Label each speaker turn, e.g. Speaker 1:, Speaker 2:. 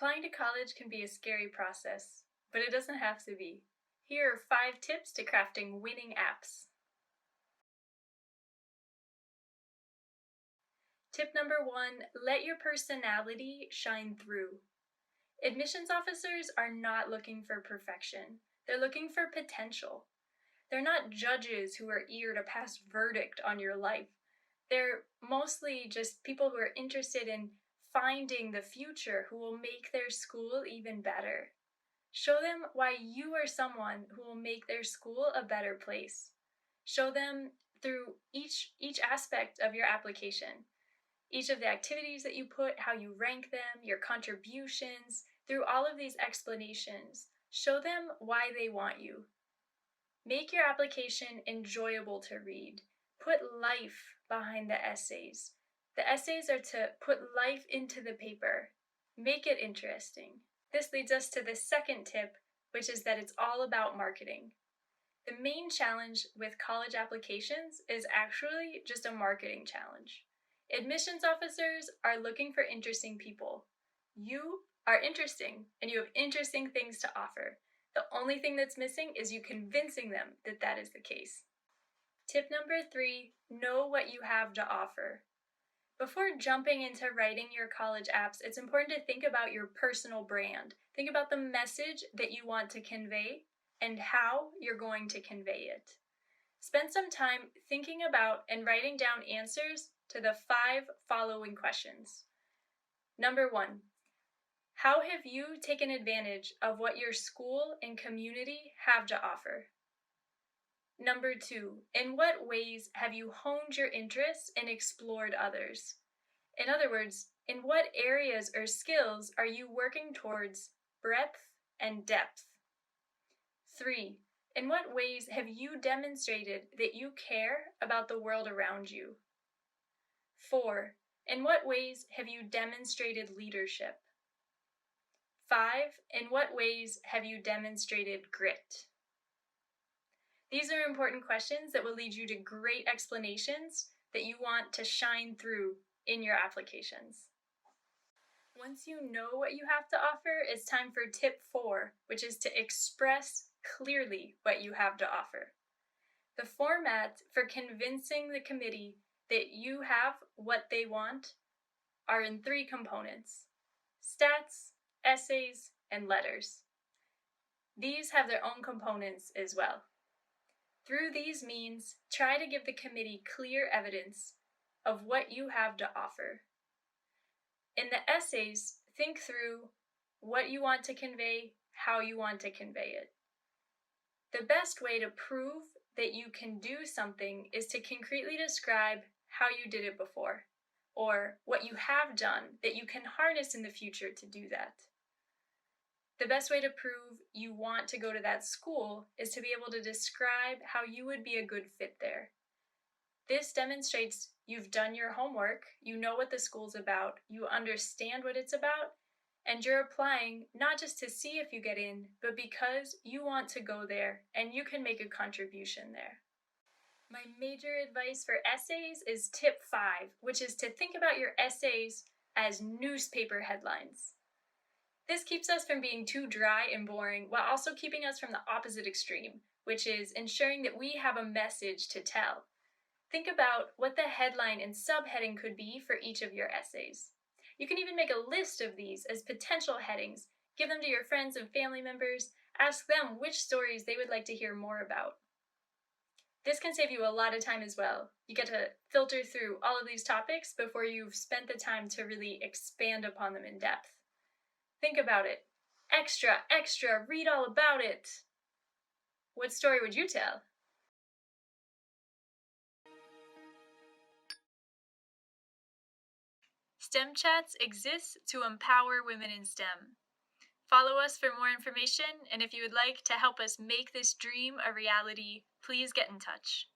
Speaker 1: Applying to college can be a scary process, but it doesn't have to be. Here are 5 tips to crafting winning apps. Tip number 1, let your personality shine through. Admissions officers are not looking for perfection. They're looking for potential. They're not judges who are eager to pass verdict on your life. They're mostly just people who are interested in finding the future who will make their school even better. Show them why you are someone who will make their school a better place. Show them through each aspect of your application. Each of the activities that you put, how you rank them, your contributions, through all of these explanations, show them why they want you. Make your application enjoyable to read. Put life behind the essays. The essays are to put life into the paper. Make it interesting. This leads us to the second tip, which is that it's all about marketing. The main challenge with college applications is actually just a marketing challenge. Admissions officers are looking for interesting people. You are interesting, and you have interesting things to offer. The only thing that's missing is you convincing them that that is the case. Tip number 3, know what you have to offer. Before jumping into writing your college apps, it's important to think about your personal brand. Think about the message that you want to convey and how you're going to convey it. Spend some time thinking about and writing down answers to the 5 following questions. Number 1, how have you taken advantage of what your school and community have to offer? Number 2, in what ways have you honed your interests and explored others? In other words, in what areas or skills are you working towards breadth and depth? 3, in what ways have you demonstrated that you care about the world around you? 4, in what ways have you demonstrated leadership? 5, in what ways have you demonstrated grit? These are important questions that will lead you to great explanations that you want to shine through in your applications. Once you know what you have to offer, it's time for tip 4, which is to express clearly what you have to offer. The format for convincing the committee that you have what they want are in 3 components: stats, essays, and letters. These have their own components as well. Through these means, try to give the committee clear evidence of what you have to offer. In the essays, think through what you want to convey, how you want to convey it. The best way to prove that you can do something is to concretely describe how you did it before, or what you have done that you can harness in the future to do that. The best way to prove you want to go to that school is to be able to describe how you would be a good fit there. This demonstrates you've done your homework, you know what the school's about, you understand what it's about, and you're applying not just to see if you get in, but because you want to go there and you can make a contribution there. My major advice for essays is tip 5, which is to think about your essays as newspaper headlines. This keeps us from being too dry and boring, while also keeping us from the opposite extreme, which is ensuring that we have a message to tell. Think about what the headline and subheading could be for each of your essays. You can even make a list of these as potential headings, give them to your friends and family members, ask them which stories they would like to hear more about. This can save you a lot of time as well. You get to filter through all of these topics before you've spent the time to really expand upon them in depth. Think about it. Extra, extra, read all about it. What story would you tell? STEM Chats exists to empower women in STEM. Follow us for more information, and if you would like to help us make this dream a reality, please get in touch.